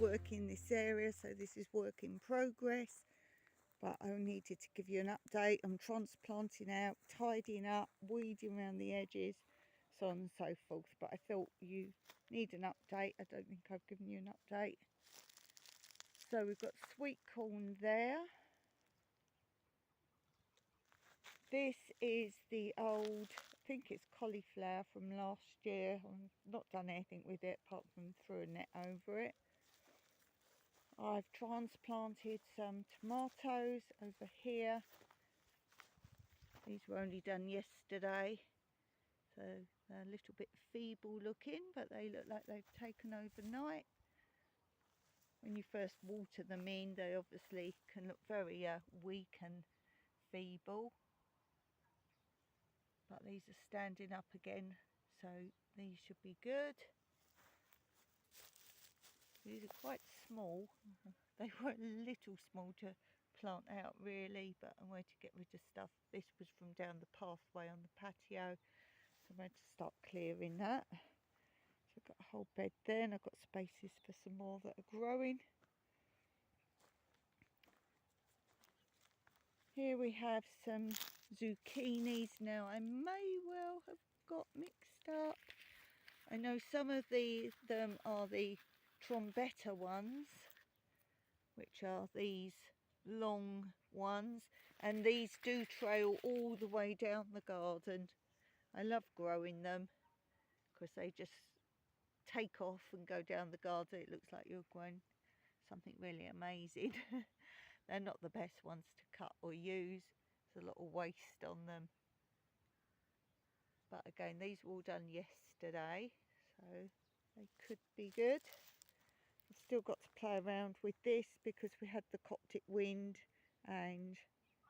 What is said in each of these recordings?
working in this area, so this is work in progress. But I needed to give you an update. I'm transplanting out, tidying up, weeding around the edges, so on and so forth. But I thought you need an update. I don't think I've given you an update. So we've got sweet corn there. This is the old, I think it's cauliflower from last year. I've not done anything with it apart from threw a net over it. I've transplanted some tomatoes over here. These were only done yesterday, so they're a little bit feeble looking, but they look like they've taken overnight. When you first water them in, they obviously can look very weak and feeble. But these are standing up again, so these should be good. These are quite small. They were a little small to plant out really, but I'm going to get rid of stuff. This was from down the pathway on the patio, so I'm going to start clearing that. So I've got a whole bed there, and I've got spaces for some more that are growing. Here we have some zucchinis. Now I may well have got mixed up. I know some of them are the trombetta ones, which are these long ones, and these do trail all the way down the garden. I love growing them because they just take off and go down the garden. It looks like you're growing something really amazing. They're not the best ones to cut or use. There's a lot of waste on them. But again, these were all done yesterday, so they could be good. I've still got to play around with this because we had the Coptic wind, and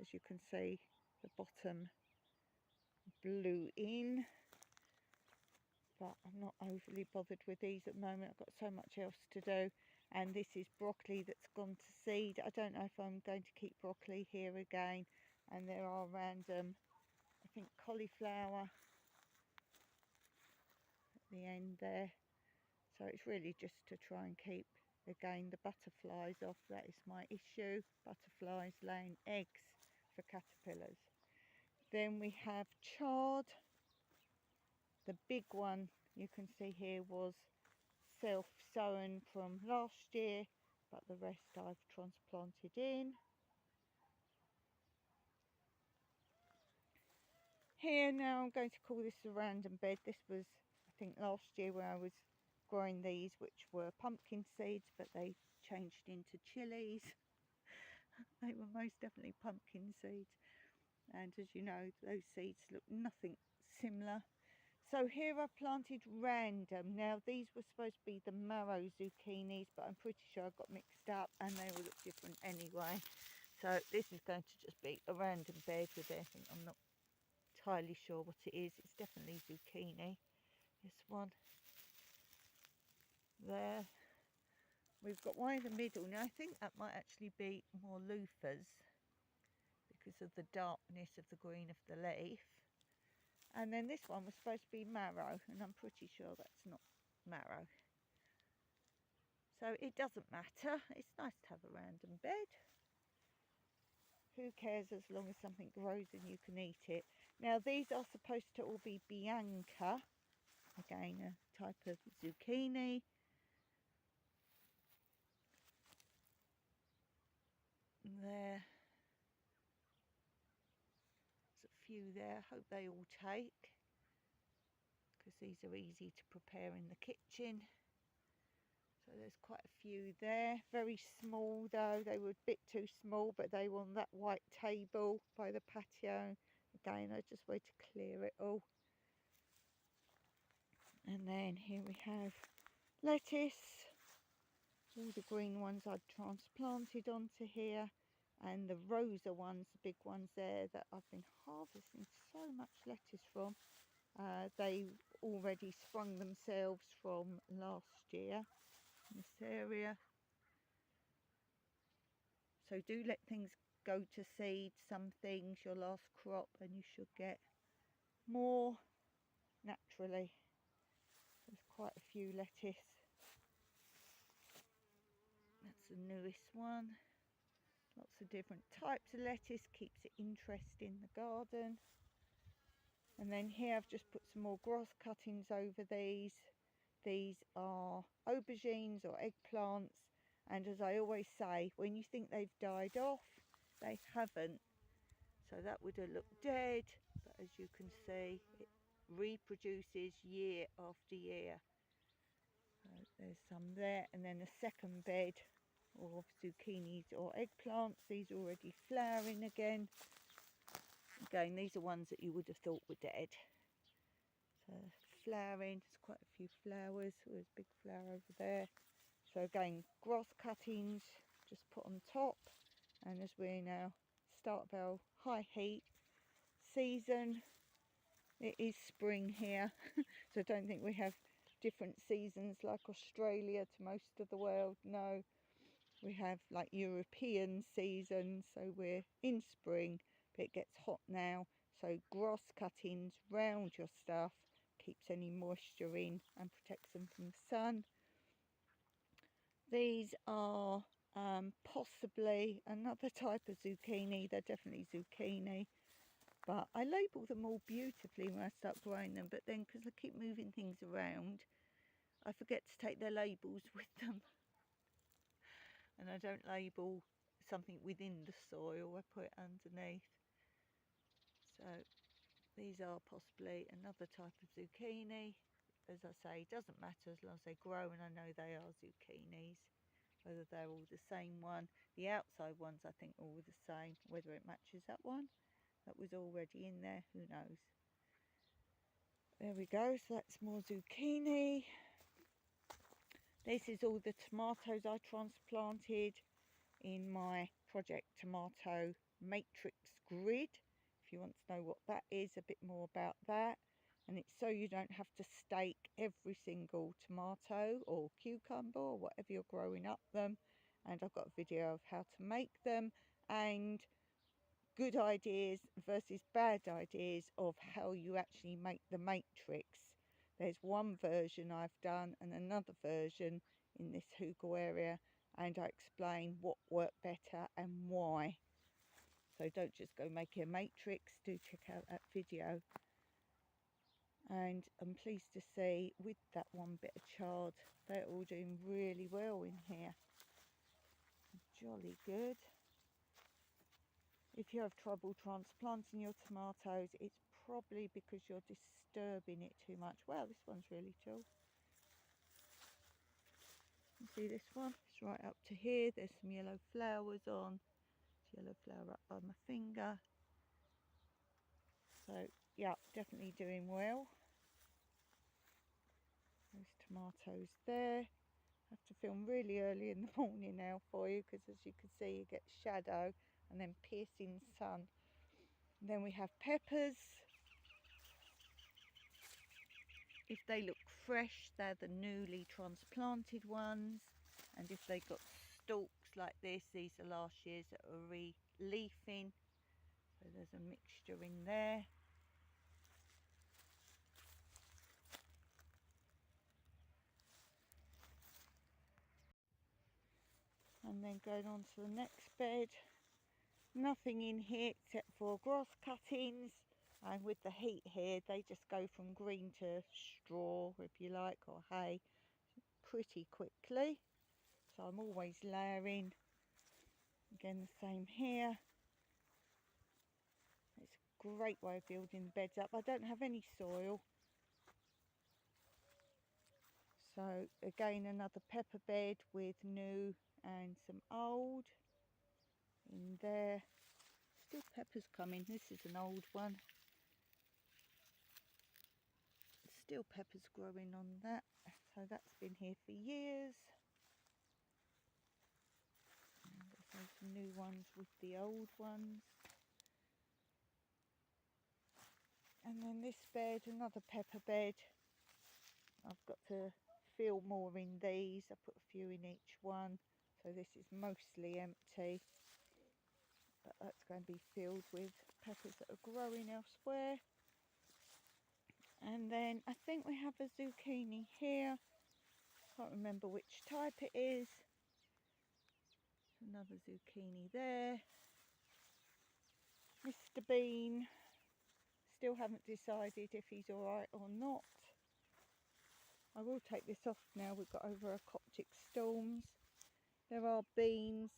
as you can see, the bottom blew in. But I'm not overly bothered with these at the moment. I've got so much else to do. And this is broccoli that's gone to seed. I don't know if I'm going to keep broccoli here again. And there are random, I think, cauliflower at the end there. So it's really just to try and keep, again, the butterflies off. That is my issue. Butterflies laying eggs for caterpillars. Then we have chard. The big one you can see here was self-sown from last year, but the rest I've transplanted in. Here now I'm going to call this a random bed. This was, I think, last year where I was growing these, which were pumpkin seeds, but they changed into chilies. They were most definitely pumpkin seeds, and as you know, those seeds look nothing similar. So here I planted random. Now these were supposed to be the marrow zucchinis, but I'm pretty sure I got mixed up and they all look different anyway. So this is going to just be a random bed with anything. I'm not entirely sure what it is. It's definitely zucchini. This one there. We've got one in the middle. Now I think that might actually be more loofahs because of the darkness of the green of the leaf. And then this one was supposed to be marrow, and I'm pretty sure that's not marrow. So it doesn't matter. It's nice to have a random bed. Who cares as long as something grows and you can eat it. Now these are supposed to all be bianca. Again, a type of zucchini. There's a few there. Hope they all take, because these are easy to prepare in the kitchen. So there's quite a few there. Very small though. They were a bit too small, but they were on that white table by the patio. Again, I just wanted to clear it all. And then here we have lettuce. All the green ones I've transplanted onto here. And the rosa ones, the big ones there that I've been harvesting so much lettuce from. They already sprung themselves from last year in this area. So do let things go to seed, some things, your last crop, and you should get more naturally. There's quite a few lettuce. the newest one. Lots of different types of lettuce, keeps it interesting, the garden. And then here I've just put some more grass cuttings over these. These are aubergines or eggplants, and as I always say, when you think they've died off, they haven't. So that would have looked dead, but as you can see, it reproduces year after year. So there's some there, and then a second bed of zucchinis or eggplants. These are already flowering again. Again, these are ones that you would have thought were dead. So flowering, there's quite a few flowers. There's a big flower over there. So again, grass cuttings just put on top, and as we're now start of our high heat season, it is spring here. So I don't think we have different seasons like Australia to most of the world. No, we have like European seasons, so we're in spring, but it gets hot now, so grass cuttings round your stuff keeps any moisture in and protects them from the sun. These are possibly another type of zucchini. They're definitely zucchini, but I label them all beautifully when I start growing them, but then because I keep moving things around, I forget to take their labels with them. And I don't label something within the soil, I put it underneath. So these are possibly another type of zucchini. As I say, it doesn't matter as long as they grow, and I know they are zucchinis. Whether they're all the same one. The outside ones I think are all the same. Whether it matches that one that was already in there, who knows. There we go, so that's more zucchini. This is all the tomatoes I transplanted in my Project Tomato Matrix Grid. If you want to know what that is, a bit more about that. And it's so you don't have to stake every single tomato or cucumber or whatever you're growing up them. And I've got a video of how to make them, and good ideas versus bad ideas of how you actually make the matrix. There's one version I've done and another version in this Hugel area, and I explain what worked better and why. So don't just go make a matrix, do check out that video. And I'm pleased to see with that one bit of chard, they're all doing really well in here. Jolly good. If you have trouble transplanting your tomatoes, it's probably because you're disturbing it too much. Wow, this one's really tall. You see this one? It's right up to here. There's some yellow flowers on. Yellow flower up by my finger. So yeah, definitely doing well. Those tomatoes there. I have to film really early in the morning now for you, because as you can see you get shadow and then piercing sun. And then we have peppers. If they look fresh, they're the newly transplanted ones, and if they got stalks like this, these are last year's that are re-leafing. So there's a mixture in there. And then going on to the next bed, nothing in here except for grass cuttings, and with the heat here they just go from green to straw, if you like, or hay, pretty quickly. So I'm always layering. Again, the same here. It's a great way of building the beds up. I don't have any soil, so again another pepper bed with new and some old in there. Still peppers coming. This is an old one. Still peppers growing on that, so that's been here for years. And there's some new ones with the old ones. And then this bed, another pepper bed. I've got to fill more in these. I put a few in each one, so this is mostly empty, but that's going to be filled with peppers that are growing elsewhere. And then I think we have a zucchini here. Can't remember which type it is. Another zucchini there. Mr. Bean, still haven't decided if he's alright or not. I will take this off now, we've got over a Coptic storms. There are beans.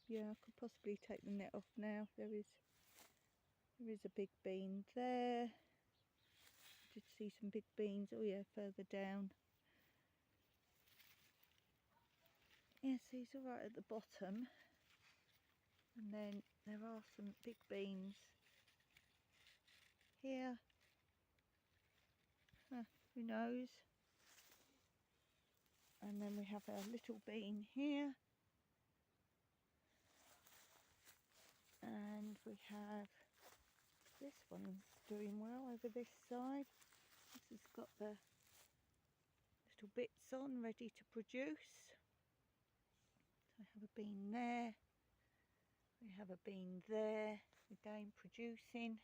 I could possibly take the net off now. There is a big bean there. I did see some big beans, oh yeah, further down. Yes, he's alright at the bottom. And then there are some big beans here. Who knows? And then we have a little bean here. And we have this one's doing well over this side. This has got the little bits on, ready to produce. So I have a bean there. We have a bean there, again producing.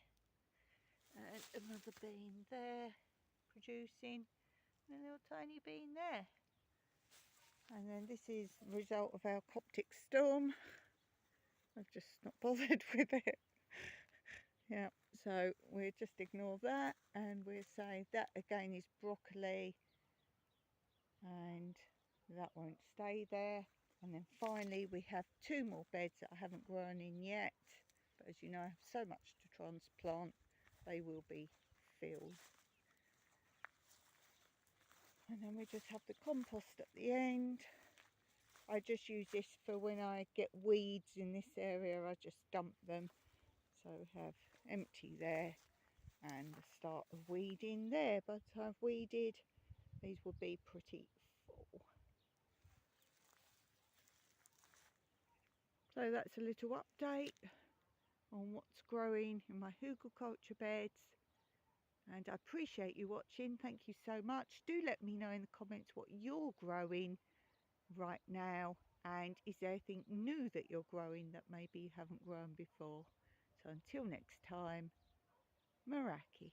And another bean there, producing. And a little tiny bean there. And then this is the result of our Coptic storm. I've just not bothered with it. Yeah, so we'll just ignore that and we'll say that again is broccoli and that won't stay there. And then finally we have two more beds that I haven't grown in yet, but as you know I have so much to transplant, they will be filled. And then we just have the compost at the end. I just use this for when I get weeds in this area, I just dump them. So we have empty there and the start of weeding there, but I've weeded, these will be pretty full. So that's a little update on what's growing in my Hugelkulture beds, and I appreciate you watching. Thank you so much. Do let me know in the comments what you're growing right now, and is there anything new that you're growing that maybe you haven't grown before. So until next time, Meraki.